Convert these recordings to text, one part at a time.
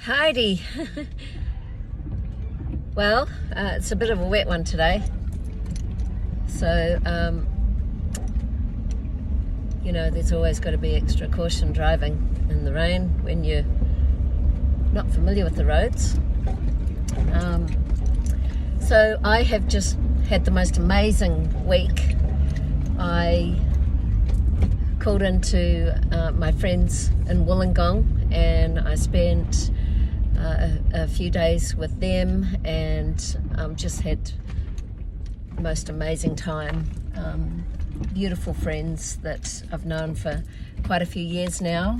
Heidi. Well, it's a bit of a wet one today, so you know, there's always got to be extra caution driving in the rain when you're not familiar with the roads. So I have just had the most amazing week. I called into my friends in Wollongong and I spent a few days with them and just had the most amazing time. Beautiful friends that I've known for quite a few years now,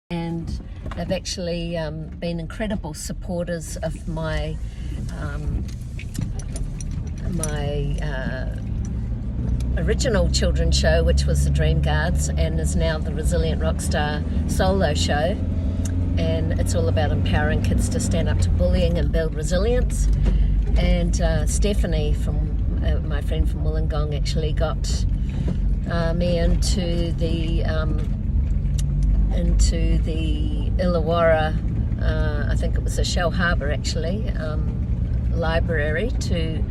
and they've actually been incredible supporters of my original children's show, which was the Dream Guards, and is now the Resilient Rockstar solo show. And it's all about empowering kids to stand up to bullying and build resilience. And Stephanie, from my friend from Wollongong, actually got me into the Illawarra, I think it was the Shell Harbour actually, library, to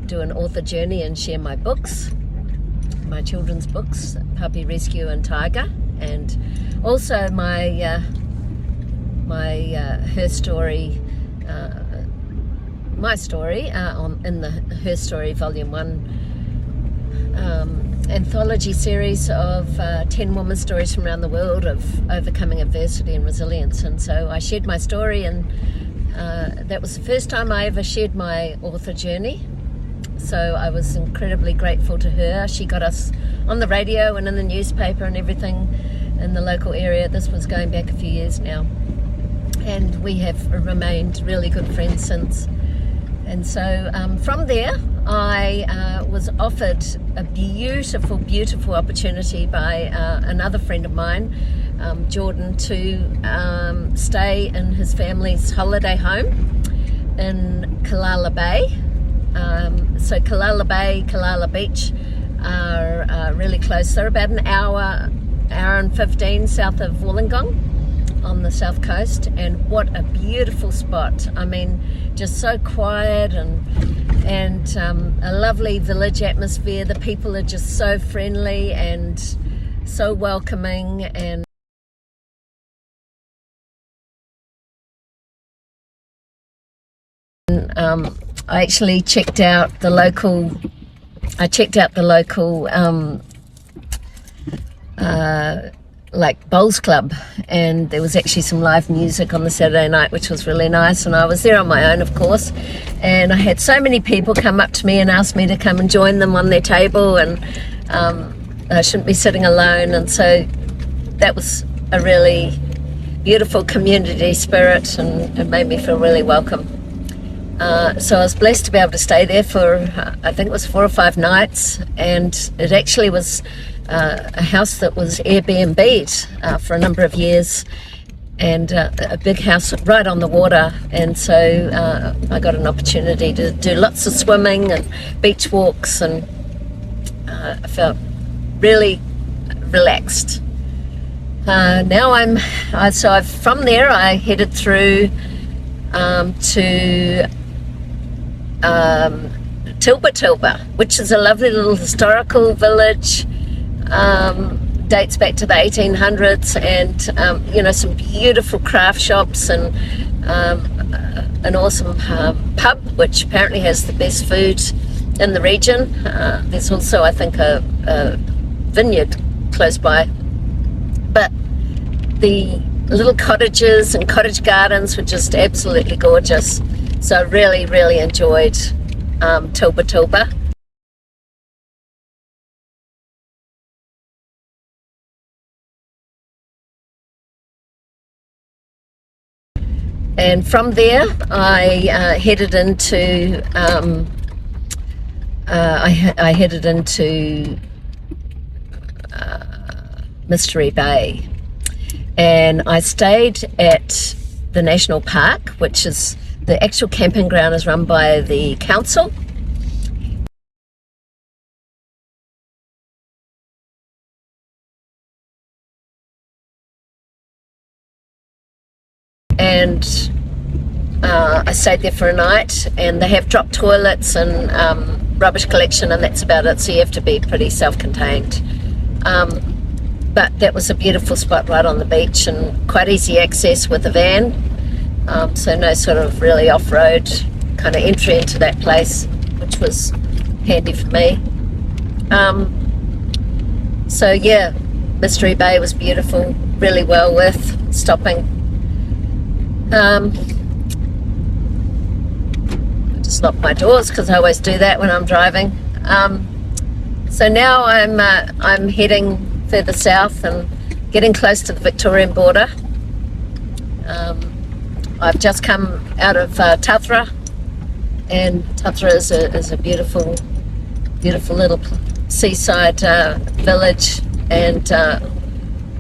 do an author journey and share my books, my children's books, Puppy Rescue and Tiger, and also my her story, my story in the Her Story Volume 1 anthology series of 10 women's stories from around the world of overcoming adversity and resilience. And so I shared my story, and that was the first time I ever shared my author journey. So I was incredibly grateful to her. She got us on the radio and in the newspaper and everything in the local area. This was going back a few years now, and we have remained really good friends since. And so from there I was offered a beautiful, beautiful opportunity by another friend of mine, Jordan, to stay in his family's holiday home in Callala Bay. So Callala Bay, Callala Beach are really close. They're about an hour and 15 south of Wollongong on the South Coast, and what a beautiful spot. I mean, just so quiet and a lovely village atmosphere. The people are just so friendly and so welcoming, and I actually checked out the local like bowls club, and there was actually some live music on the Saturday night, which was really nice. And I was there on my own, of course, and I had so many people come up to me and ask me to come and join them on their table, and I shouldn't be sitting alone. And so that was a really beautiful community spirit, and it made me feel really welcome. So I was blessed to be able to stay there for I think it was 4 or 5 nights, and it actually was a house that was Airbnb'd for a number of years, and a big house right on the water. And so I got an opportunity to do lots of swimming and beach walks, and I felt really relaxed. Now from there I headed through to Tilba, which is a lovely little historical village. Dates back to the 1800s, and you know, some beautiful craft shops, and an awesome pub, which apparently has the best food in the region. There's also, I think, a vineyard close by, but the little cottages and cottage gardens were just absolutely gorgeous. So I really, really enjoyed Tilba. And from there I headed into Mystery Bay, and I stayed at the national park, which is the actual camping ground is run by the council, and I stayed there for a night, and they have drop toilets and rubbish collection, and that's about it, so you have to be pretty self-contained. But that was a beautiful spot right on the beach and quite easy access with a van, so no sort of really off-road kind of entry into that place, which was handy for me. So yeah, Mystery Bay was beautiful, really well worth stopping. I just locked my doors because I always do that when I'm driving. So now I'm heading further south and getting close to the Victorian border. I've just come out of Tathra, and Tathra is a beautiful little seaside village and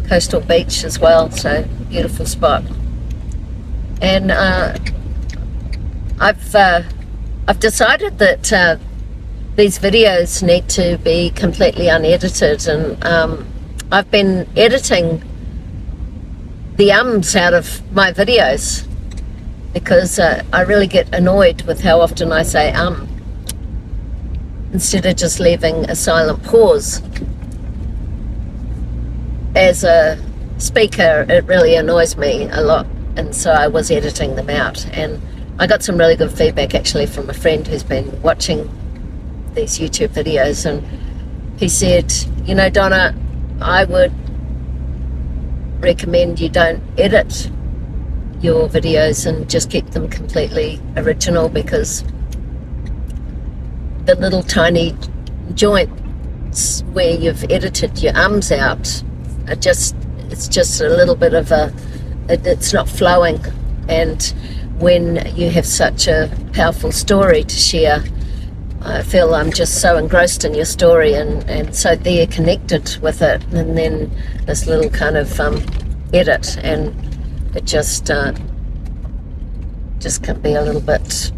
coastal beach as well, so beautiful spot. And I've decided that these videos need to be completely unedited, and I've been editing the ums out of my videos because I really get annoyed with how often I say instead of just leaving a silent pause. As a speaker, it really annoys me a lot, and so I was editing them out, and I got some really good feedback actually from a friend who's been watching these YouTube videos, and he said, you know, Donna, I would recommend you don't edit your videos and just keep them completely original, because the little tiny joints where you've edited your ums out are it's just a little bit of it's not flowing. And when you have such a powerful story to share, I feel I'm just so engrossed in your story and so they're connected with it, and then this little kind of edit, and it just can be a little bit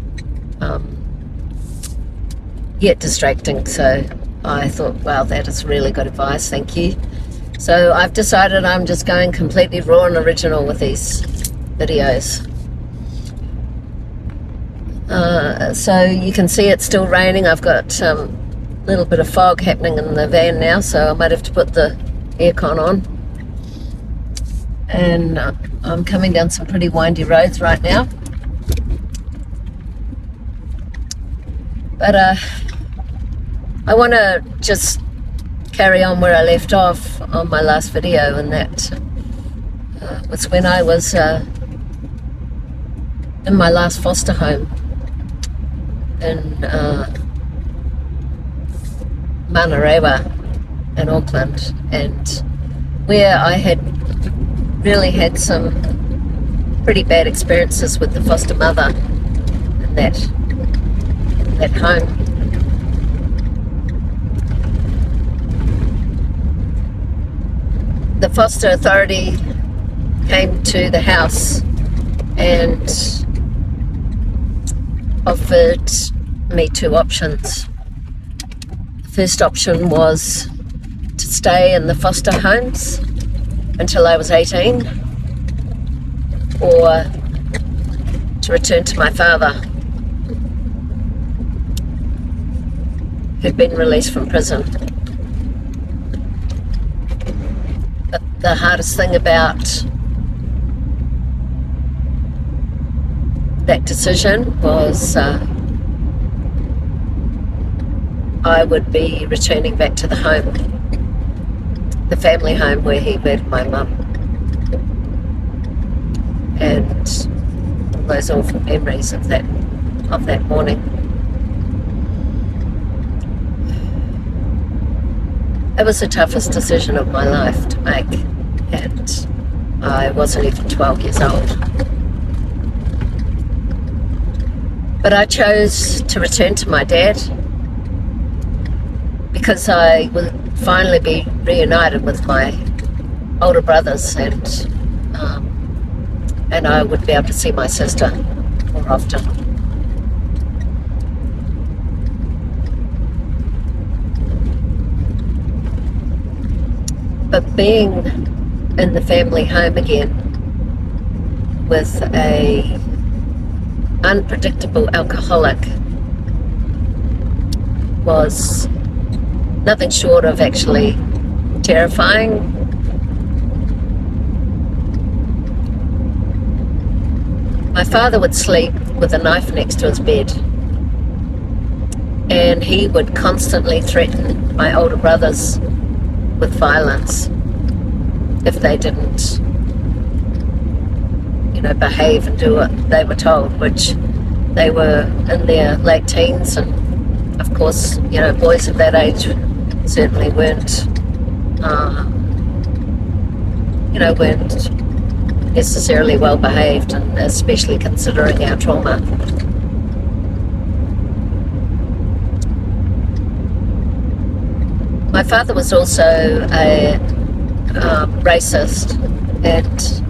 distracting. So I thought, wow, that is really good advice, thank you. So I've decided I'm just going completely raw and original with these videos. So you can see it's still raining. I've got a little bit of fog happening in the van now, so I might have to put the aircon on. And I'm coming down some pretty windy roads right now. But I want to just carry on where I left off on my last video, and that was when I was in my last foster home in Manarewa in Auckland, and where I had really had some pretty bad experiences with the foster mother in that home. The foster authority came to the house and offered me two options. The first option was to stay in the foster homes until I was 18, or to return to my father, who'd been released from prison. But the hardest thing about that decision was I would be returning back to the home, the family home where he murdered my mum, and all those awful memories of that morning. It was the toughest decision of my life to make, and I wasn't even 12 years old. But I chose to return to my dad because I would finally be reunited with my older brothers, and I would be able to see my sister more often. But being in the family home again with a unpredictable alcoholic was nothing short of actually terrifying. My father would sleep with a knife next to his bed, and he would constantly threaten my older brothers with violence if they didn't, behave and do what they were told, which they were in their late teens, and of course, boys of that age certainly weren't necessarily well behaved, and especially considering our trauma. My father was also a racist, and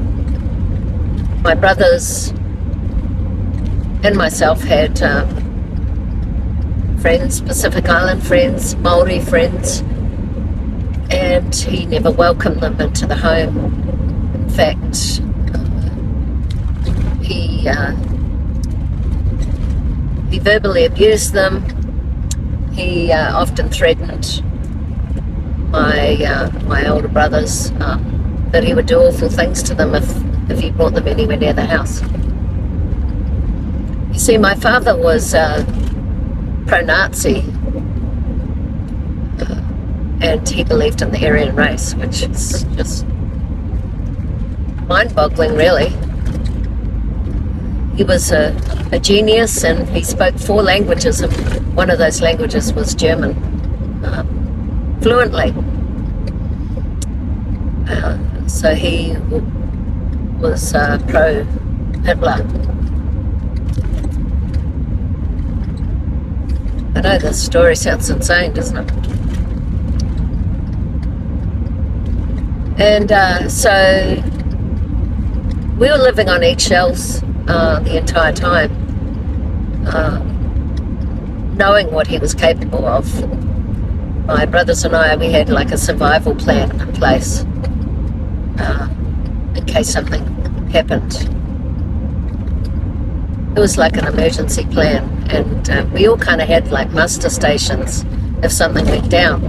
my brothers and myself had friends, Pacific Island friends, Māori friends, and he never welcomed them into the home. In fact, he verbally abused them. He often threatened my older brothers that he would do awful things to them if he brought them anywhere near the house. You see, my father was pro-Nazi, and he believed in the Aryan race, which is just mind-boggling, really. He was a genius, and he spoke 4 languages, and one of those languages was German, fluently. So he was pro-Hitler. I know this story sounds insane, doesn't it? And so we were living on eggshells the entire time, knowing what he was capable of. My brothers and I, we had like a survival plan in place in case something happened. It was like an emergency plan, and we all kind of had like muster stations if something went down.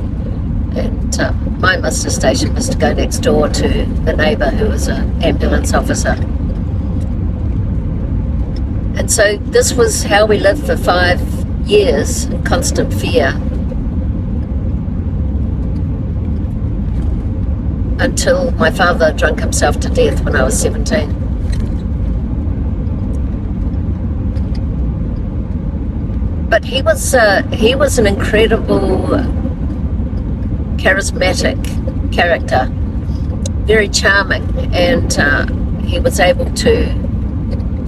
And my muster station was to go next door to the neighbour who was an ambulance officer. And so this was how we lived for 5 years in constant fear, until my father drunk himself to death when I was 17. But he was an incredible, charismatic character, very charming, and he was able to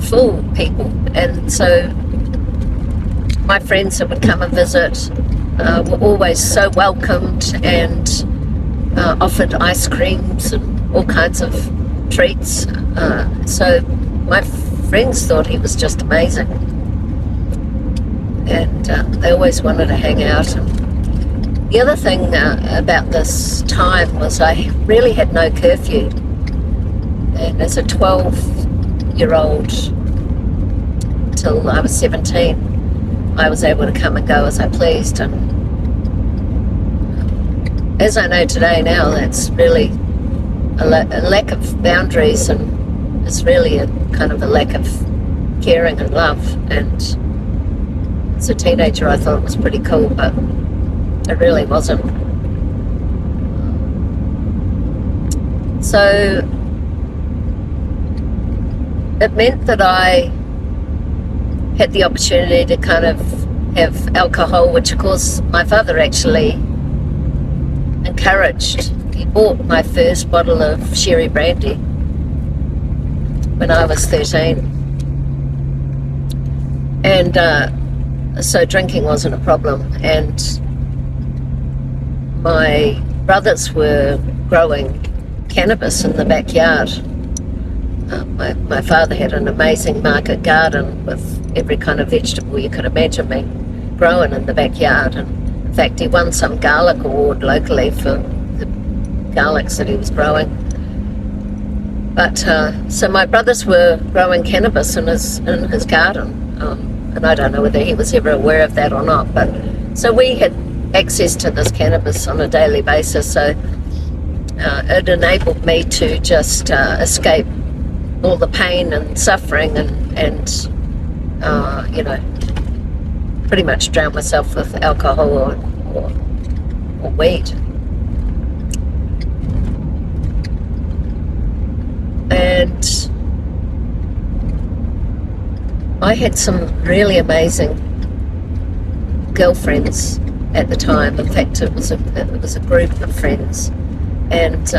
fool people. And so my friends that would come and visit were always so welcomed and offered ice creams and all kinds of treats. So my friends thought he was just amazing, and they always wanted to hang out. And the other thing about this time was I really had no curfew, and as a 12-year-old till I was 17, I was able to come and go as I pleased. And as I know today now, that's really a lack of boundaries, and it's really a kind of a lack of caring and love. And as a teenager I thought it was pretty cool, but it really wasn't. So it meant that I had the opportunity to kind of have alcohol, which of course my father actually encouraged. He bought my first bottle of sherry brandy when I was 13, and so drinking wasn't a problem. And my brothers were growing cannabis in the backyard. My father had an amazing market garden with every kind of vegetable you could imagine me growing in the backyard. And in fact, he won some garlic award locally for the garlics that he was growing. But so my brothers were growing cannabis in his garden, and I don't know whether he was ever aware of that or not. But so we had access to this cannabis on a daily basis. So it enabled me to just escape all the pain and suffering and pretty much drown myself with alcohol or weed. And I had some really amazing girlfriends at the time. In fact, it was a group of friends, and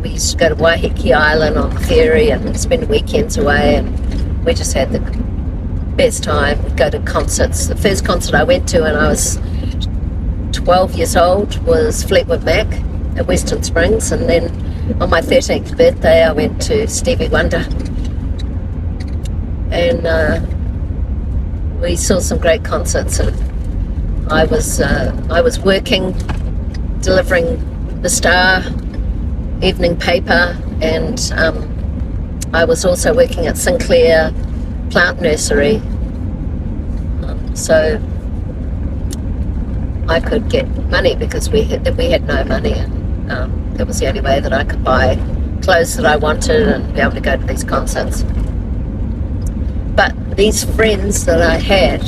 we used to go to Waiheke Island on the ferry and spend weekends away, and we just had the best time. We'd go to concerts. The first concert I went to when I was 12 years old was Fleetwood Mac at Western Springs, and then on my 13th birthday I went to Stevie Wonder, and we saw some great concerts. And I was working, delivering the Star evening paper, and I was also working at Sinclair Plant Nursery, so I could get money because we had no money, and that was the only way that I could buy clothes that I wanted and be able to go to these concerts. But these friends that I had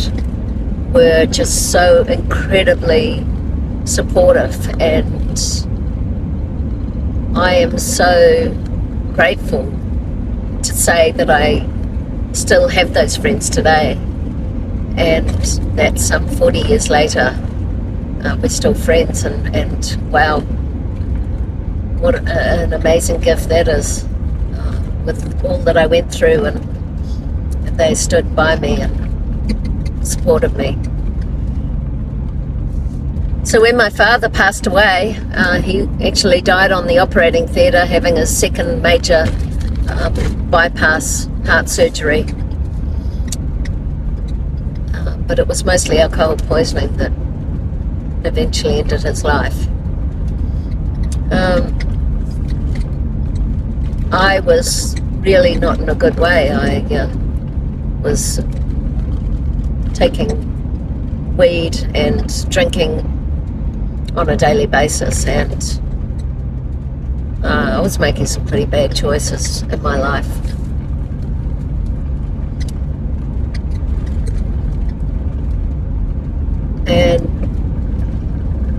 were just so incredibly supportive, and I am so grateful to say that I still have those friends today, and that some 40 years later we're still friends, and wow, what an amazing gift that is, with all that I went through, and they stood by me and supported me. So when my father passed away, he actually died on the operating theatre having his second major bypass heart surgery, but it was mostly alcohol poisoning that eventually ended his life. I was really not in a good way. I was taking weed and drinking on a daily basis, and I was making some pretty bad choices in my life. And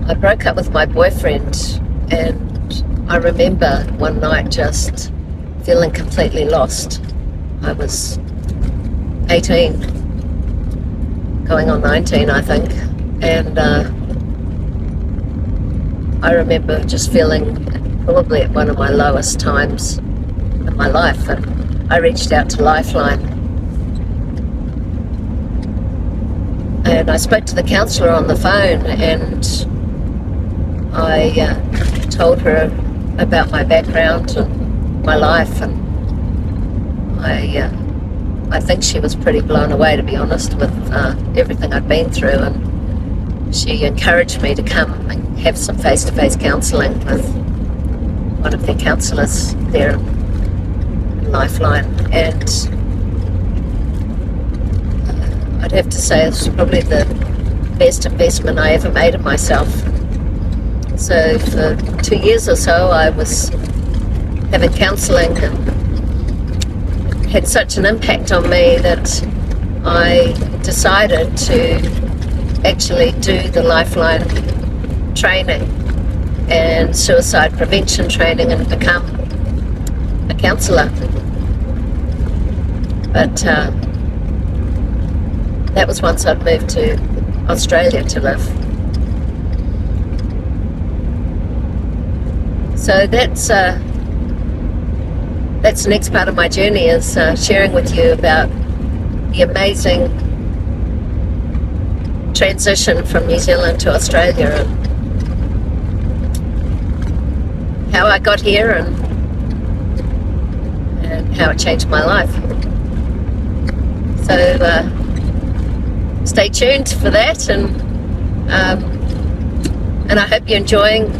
I broke up with my boyfriend, and I remember one night just feeling completely lost. I was 18, going on 19, I think, and I remember just feeling probably at one of my lowest times in my life, and I reached out to Lifeline, and I spoke to the counsellor on the phone, and I told her about my background and my life, and I think she was pretty blown away, to be honest, with everything I'd been through, and she encouraged me to come and have some face-to-face counselling with one of their counsellors there in Lifeline. And I'd have to say it's probably the best investment I ever made in myself. So for 2 years or so I was having counselling, and it had such an impact on me that I decided to actually do the Lifeline training and suicide prevention training and become a counsellor. But that was once I'd moved to Australia to live. So that's the next part of my journey, is sharing with you about the amazing transition from New Zealand to Australia, and how I got here, and how it changed my life. So stay tuned for that, and I hope you're enjoying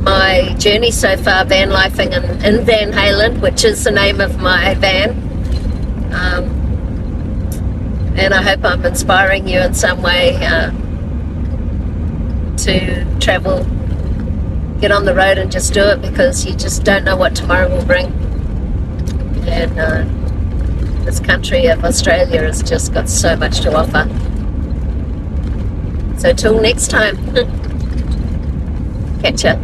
my journey so far, vanlifing in Van Halen, which is the name of my van. And I hope I'm inspiring you in some way to travel, get on the road and just do it, because you just don't know what tomorrow will bring. And this country of Australia has just got so much to offer. So till next time, catch ya.